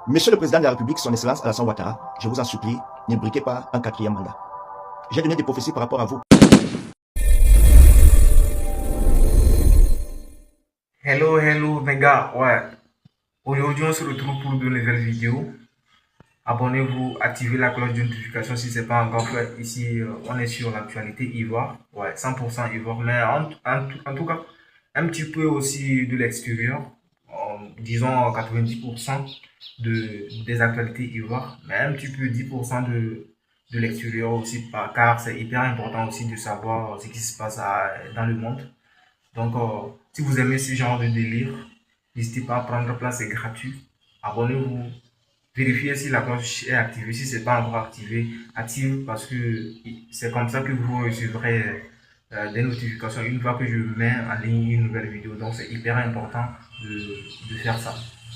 Monsieur le Président de la République, son Excellence Alassane Ouattara, je vous en supplie, ne briquez pas un quatrième mandat. J'ai donné des prophéties par rapport à vous. Hello les gars, ouais. Aujourd'hui on se retrouve pour de nouvelles vidéos. Abonnez-vous, activez la cloche de notification si ce n'est pas encore fait. Ici on est sur l'actualité Ivoire, ouais, 100% Ivoire, mais en tout cas un petit peu aussi de l'extérieur, disons 90% des actualités Ivoire, mais un petit peu 10% de l'extérieur aussi, car c'est hyper important aussi de savoir ce qui se passe dans le monde. Donc, si vous aimez ce genre de délire, n'hésitez pas à prendre place, c'est gratuit. Abonnez-vous, vérifiez si la cloche est activée. Si ce n'est pas encore activé, active parce que c'est comme ça que vous recevrez des notifications une fois que je mets en ligne une nouvelle vidéo. Donc, c'est hyper important de faire ça.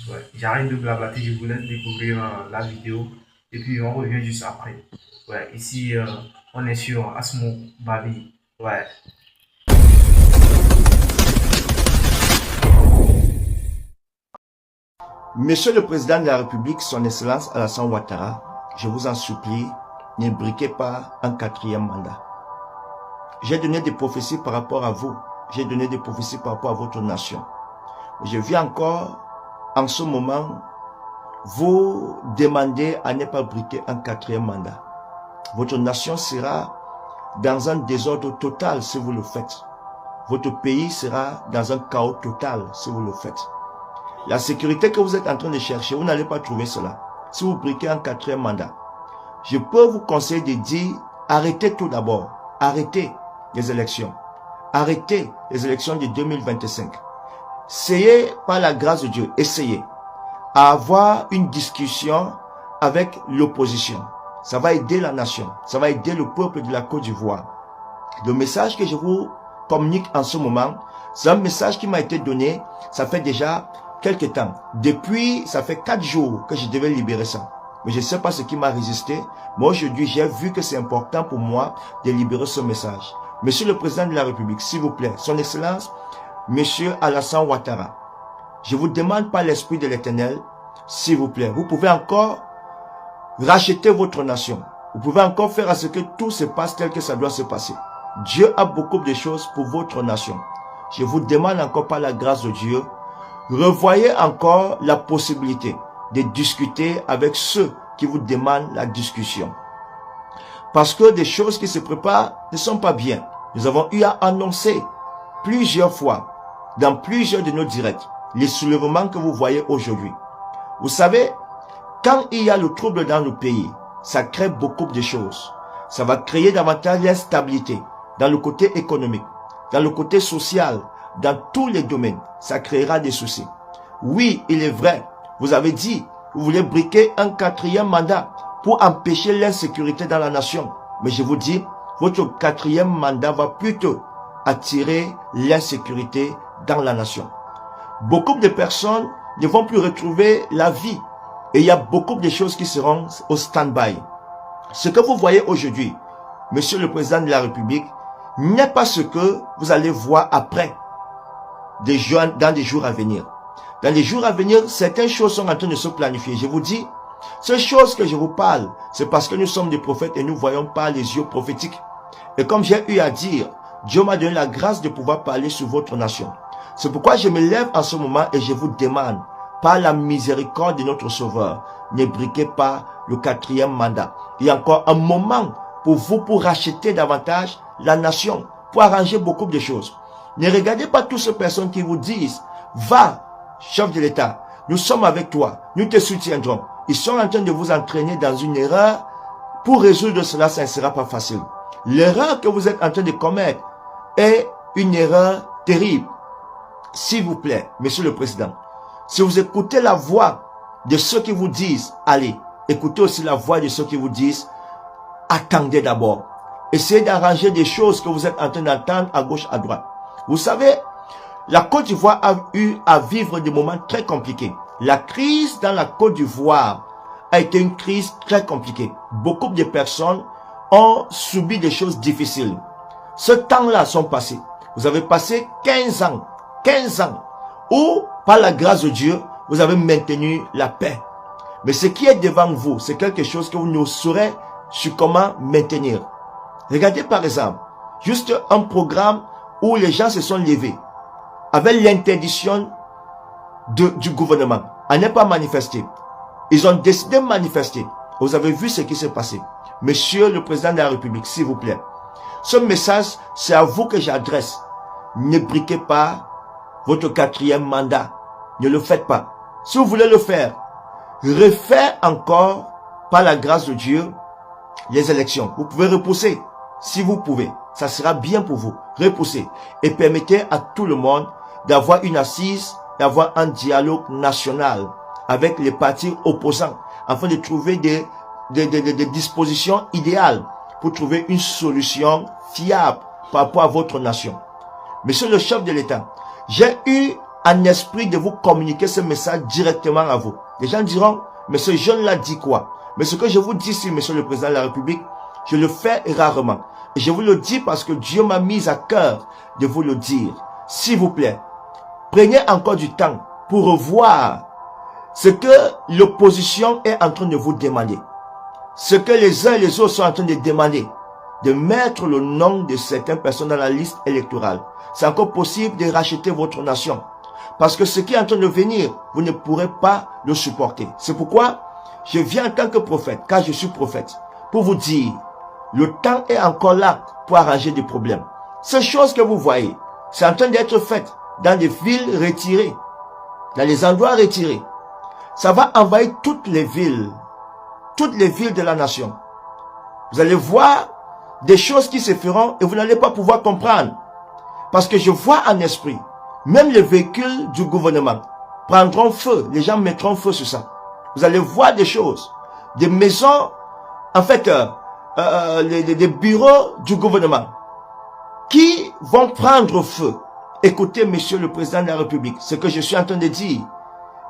Ouais. J'arrête de blablater, je vous laisse découvrir la vidéo et puis on revient juste après. Ouais, ici, on est sur Asmo Babi. Ouais. Monsieur le Président de la République, son Excellence Alassane Ouattara, je vous en supplie, ne briquez pas un quatrième mandat. J'ai donné des prophéties par rapport à vous. J'ai donné des prophéties par rapport à votre nation. Je viens encore, en ce moment, vous demander à ne pas briquer un quatrième mandat. Votre nation sera dans un désordre total si vous le faites. Votre pays sera dans un chaos total si vous le faites. La sécurité que vous êtes en train de chercher, vous n'allez pas trouver cela. Si vous briquez un quatrième mandat, je peux vous conseiller de dire, arrêtez tout d'abord. Arrêtez les élections. Arrêtez les élections de 2025. Essayez, par la grâce de Dieu, essayez à avoir une discussion avec l'opposition. Ça va aider la nation. Ça va aider le peuple de la Côte d'Ivoire. Le message que je vous communique en ce moment, c'est un message qui m'a été donné, ça fait déjà quelque temps. Depuis, ça fait 4 jours que je devais libérer ça. Mais je ne sais pas ce qui m'a résisté. Mais aujourd'hui, j'ai vu que c'est important pour moi de libérer ce message. Monsieur le Président de la République, s'il vous plaît, son Excellence, Monsieur Alassane Ouattara, je vous demande par l'Esprit de l'Éternel, s'il vous plaît, vous pouvez encore racheter votre nation. Vous pouvez encore faire à ce que tout se passe tel que ça doit se passer. Dieu a beaucoup de choses pour votre nation. Je vous demande encore par la grâce de Dieu, revoyez encore la possibilité de discuter avec ceux qui vous demandent la discussion. Parce que des choses qui se préparent ne sont pas bien. Nous avons eu à annoncer plusieurs fois, dans plusieurs de nos directs, les soulèvements que vous voyez aujourd'hui. Vous savez, quand il y a le trouble dans le pays, ça crée beaucoup de choses. Ça va créer davantage l'instabilité dans le côté économique, dans le côté social, dans tous les domaines, ça créera des soucis. Oui, il est vrai, vous avez dit, vous voulez briquer un quatrième mandat pour empêcher l'insécurité dans la nation. Mais je vous dis, votre quatrième mandat va plutôt attirer l'insécurité dans la nation. Beaucoup de personnes ne vont plus retrouver la vie. Et il y a beaucoup de choses qui seront au stand-by. Ce que vous voyez aujourd'hui, Monsieur le Président de la République, n'est pas ce que vous allez voir après. Dans des jours à venir. Dans les jours à venir, certaines choses sont en train de se planifier. Je vous dis, ces choses que je vous parle, c'est parce que nous sommes des prophètes et nous voyons par les yeux prophétiques. Et comme j'ai eu à dire, Dieu m'a donné la grâce de pouvoir parler sur votre nation. C'est pourquoi je me lève en ce moment et je vous demande, par la miséricorde de notre Sauveur, ne briquez pas le quatrième mandat. Il y a encore un moment pour vous pour racheter davantage la nation, pour arranger beaucoup de choses. Ne regardez pas toutes ces personnes qui vous disent, va, chef de l'État, nous sommes avec toi, nous te soutiendrons. Ils sont en train de vous entraîner dans une erreur. Pour résoudre cela, ça ne sera pas facile. L'erreur que vous êtes en train de commettre est une erreur terrible. S'il vous plaît, Monsieur le Président, si vous écoutez la voix de ceux qui vous disent, allez, écoutez aussi la voix de ceux qui vous disent, attendez d'abord. Essayez d'arranger des choses que vous êtes en train d'entendre à gauche, à droite. Vous savez, la Côte d'Ivoire a eu à vivre des moments très compliqués. La crise dans la Côte d'Ivoire a été une crise très compliquée. Beaucoup de personnes ont subi des choses difficiles. Ce temps-là sont passés. Vous avez passé 15 ans, où, par la grâce de Dieu, vous avez maintenu la paix. Mais ce qui est devant vous, c'est quelque chose que vous ne saurez sur comment maintenir. Regardez par exemple, juste un programme où les gens se sont levés avec l'interdiction du gouvernement à ne pas manifester. Ils ont décidé de manifester. Vous avez vu ce qui s'est passé. Monsieur le président de la République, s'il vous plaît, ce message, c'est à vous que j'adresse. Ne briquez pas votre 4e mandat. Ne le faites pas. Si vous voulez le faire, refaites encore, par la grâce de Dieu, les élections. Vous pouvez repousser, si vous pouvez. Ça sera bien pour vous. Repoussez. Et permettez à tout le monde d'avoir une assise, d'avoir un dialogue national avec les partis opposants, afin de trouver des dispositions idéales pour trouver une solution fiable par rapport à votre nation. Monsieur le chef de l'État, j'ai eu en esprit de vous communiquer ce message directement à vous. Les gens diront, mais ce jeune-là dit quoi? Mais ce que je vous dis ici, monsieur le président de la République, je le fais rarement. Et je vous le dis parce que Dieu m'a mis à cœur de vous le dire. S'il vous plaît, prenez encore du temps pour revoir ce que l'opposition est en train de vous demander. Ce que les uns et les autres sont en train de demander. De mettre le nom de certaines personnes dans la liste électorale. C'est encore possible de racheter votre nation. Parce que ce qui est en train de venir, vous ne pourrez pas le supporter. C'est pourquoi je viens en tant que prophète, car je suis prophète, pour vous dire, le temps est encore là pour arranger des problèmes. Ces choses que vous voyez, c'est en train d'être fait dans des villes retirées, dans les endroits retirés. Ça va envahir toutes les villes de la nation. Vous allez voir des choses qui se feront et vous n'allez pas pouvoir comprendre. Parce que je vois en esprit, même les véhicules du gouvernement prendront feu, les gens mettront feu sur ça. Vous allez voir des choses, des maisons, en fait, des bureaux du gouvernement qui vont prendre feu. Écoutez, monsieur le président de la République, ce que je suis en train de dire,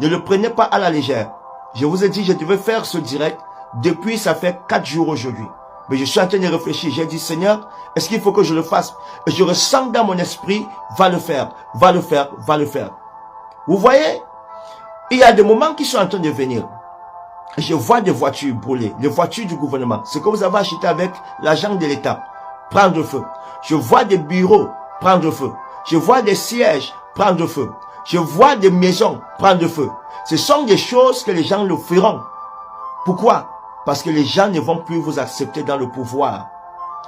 ne le prenez pas à la légère. Je vous ai dit, je devais faire ce direct depuis, ça fait 4 jours aujourd'hui. Mais je suis en train de réfléchir. J'ai dit, Seigneur, est-ce qu'il faut que je le fasse? Et je ressens dans mon esprit, va le faire, va le faire, va le faire. Vous voyez, il y a des moments qui sont en train de venir. Je vois des voitures brûlées, les voitures du gouvernement, ce que vous avez acheté avec l'argent de l'État, prendre feu. Je vois des bureaux prendre feu. Je vois des sièges prendre feu. Je vois des maisons prendre feu. Ce sont des choses que les gens le feront. Pourquoi? Parce que les gens ne vont plus vous accepter dans le pouvoir.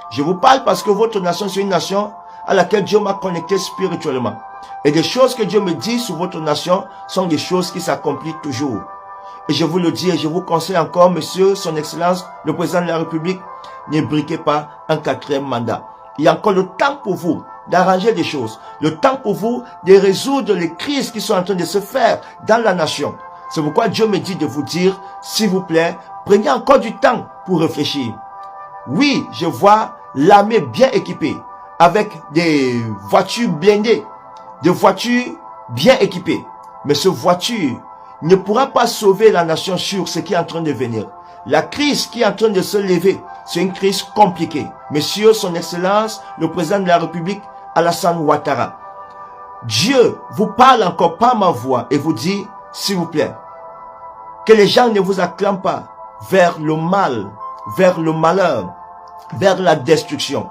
Je vous parle parce que votre nation, c'est une nation à laquelle Dieu m'a connecté spirituellement. Et des choses que Dieu me dit sur votre nation sont des choses qui s'accomplissent toujours. Et je vous le dis et je vous conseille encore, monsieur, son excellence, le président de la République, ne briquez pas un 4e mandat. Il y a encore le temps pour vous d'arranger des choses. Le temps pour vous de résoudre les crises qui sont en train de se faire dans la nation. C'est pourquoi Dieu me dit de vous dire, s'il vous plaît, prenez encore du temps pour réfléchir. Oui, je vois l'armée bien équipée, avec des voitures blindées, des voitures bien équipées. Mais ce voiture ne pourra pas sauver la nation sur ce qui est en train de venir. La crise qui est en train de se lever, c'est une crise compliquée. Monsieur, son excellence, le président de la République, Alassane Ouattara, Dieu vous parle encore par ma voix et vous dit, s'il vous plaît, que les gens ne vous acclament pas vers le mal, vers le malheur, vers la destruction.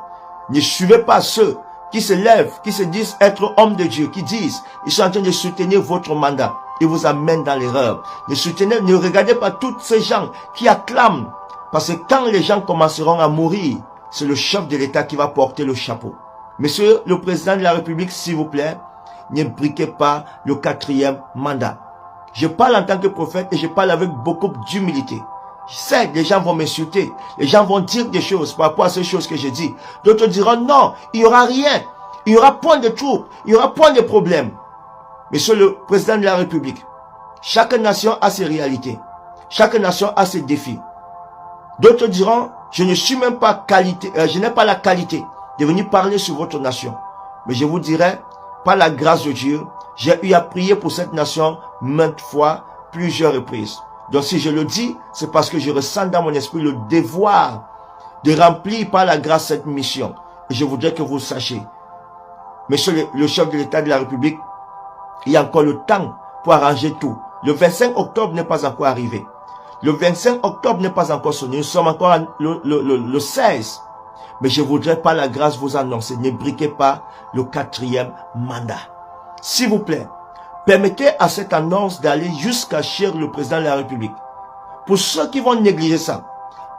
Ne suivez pas ceux qui se lèvent, qui se disent être hommes de Dieu, qui disent, ils sont en train de soutenir votre mandat. Ils vous amènent dans l'erreur. Ne regardez pas tous ces gens qui acclament. Parce que quand les gens commenceront à mourir, c'est le chef de l'État qui va porter le chapeau. Monsieur le président de la République, s'il vous plaît, ne briquez pas le 4e mandat. Je parle en tant que prophète et je parle avec beaucoup d'humilité. Je sais que les gens vont m'insulter. Les gens vont dire des choses par rapport à ces choses que je dis. D'autres diront non, il n'y aura rien. Il y aura point de troubles. Il y aura point de problèmes. Monsieur le président de la République, chaque nation a ses réalités. Chaque nation a ses défis. D'autres diront, je ne suis même pas je n'ai pas la qualité de venir parler sur votre nation. Mais je vous dirai, par la grâce de Dieu, j'ai eu à prier pour cette nation maintes fois, plusieurs reprises. Donc si je le dis, c'est parce que je ressens dans mon esprit le devoir de remplir par la grâce cette mission. Et je voudrais que vous le sachiez. Monsieur le chef de l'État de la République, il y a encore le temps pour arranger tout. Le 25 octobre n'est pas encore arrivé. Le 25 octobre n'est pas encore sonné. Nous sommes encore le 16. Mais je voudrais par la grâce vous annoncer, ne briquez pas le 4e mandat. S'il vous plaît, permettez à cette annonce d'aller jusqu'à chez le président de la République. Pour ceux qui vont négliger ça,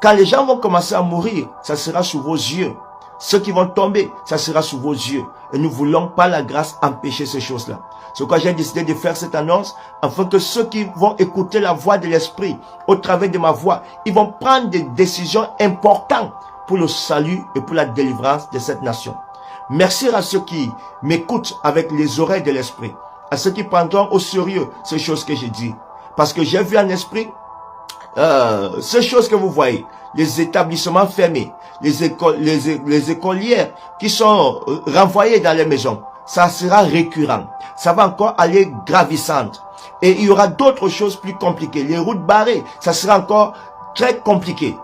quand les gens vont commencer à mourir, ça sera sous vos yeux. Ceux qui vont tomber, ça sera sous vos yeux. Et nous voulons par la grâce empêcher ces choses-là. C'est pourquoi j'ai décidé de faire cette annonce, afin que ceux qui vont écouter la voix de l'Esprit, au travers de ma voix, ils vont prendre des décisions importantes pour le salut et pour la délivrance de cette nation. Merci à ceux qui m'écoutent avec les oreilles de l'Esprit, à ceux qui prendront au sérieux ces choses que j'ai dit. Parce que j'ai vu en esprit ces choses que vous voyez, les établissements fermés, les écolières qui sont renvoyées dans les maisons, ça sera récurrent. Ça va encore aller gravissante. Et il y aura d'autres choses plus compliquées. Les routes barrées, ça sera encore très compliqué.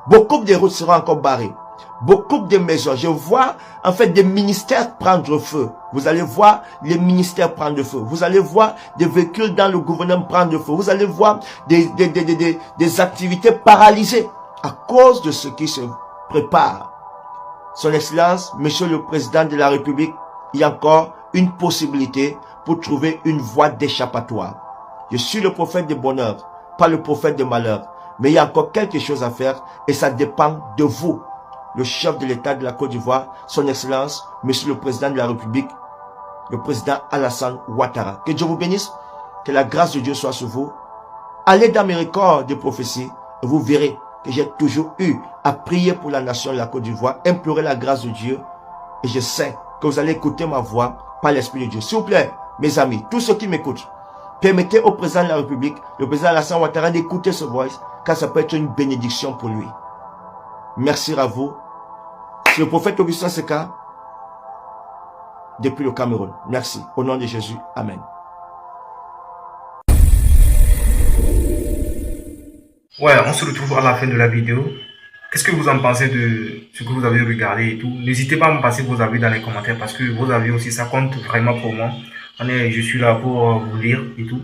Beaucoup de routes seront encore barrées. Beaucoup de maisons. Je vois en fait des ministères prendre feu. Vous allez voir les ministères prendre feu. Vous allez voir des véhicules dans le gouvernement prendre feu. Vous allez voir des activités paralysées à cause de ce qui se prépare. Son Excellence, Monsieur le Président de la République, il y a encore une possibilité pour trouver une voie d'échappatoire. Je suis le prophète de bonheur, pas le prophète de malheur. Mais il y a encore quelque chose à faire et ça dépend de vous. Le chef de l'État de la Côte d'Ivoire, son Excellence, Monsieur le Président de la République, le Président Alassane Ouattara. Que Dieu vous bénisse, que la grâce de Dieu soit sur vous. Allez dans mes records de prophétie et vous verrez que j'ai toujours eu à prier pour la nation de la Côte d'Ivoire, implorer la grâce de Dieu. Et je sais que vous allez écouter ma voix par l'Esprit de Dieu. S'il vous plaît, mes amis, tous ceux qui m'écoutent, permettez au Président de la République, le Président Alassane Ouattara, d'écouter ce voice, car ça peut être une bénédiction pour lui. Merci à vous. C'est le prophète Augustin Seka, depuis le Cameroun. Merci. Au nom de Jésus. Amen. Ouais, on se retrouve à la fin de la vidéo. Qu'est-ce que vous en pensez de ce que vous avez regardé et tout? N'hésitez pas à me passer vos avis dans les commentaires parce que vos avis aussi, ça compte vraiment pour moi. Je suis là pour vous lire et tout.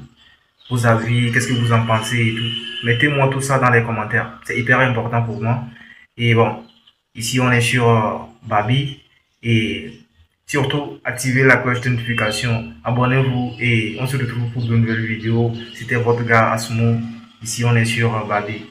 Vos avis, qu'est-ce que vous en pensez et tout. Mettez-moi tout ça dans les commentaires. C'est hyper important pour moi. Et bon, ici on est sur Babi. Et surtout, activez la cloche de notification. Abonnez-vous et on se retrouve pour de nouvelles vidéos. C'était votre gars Asmo. Ici on est sur Babi.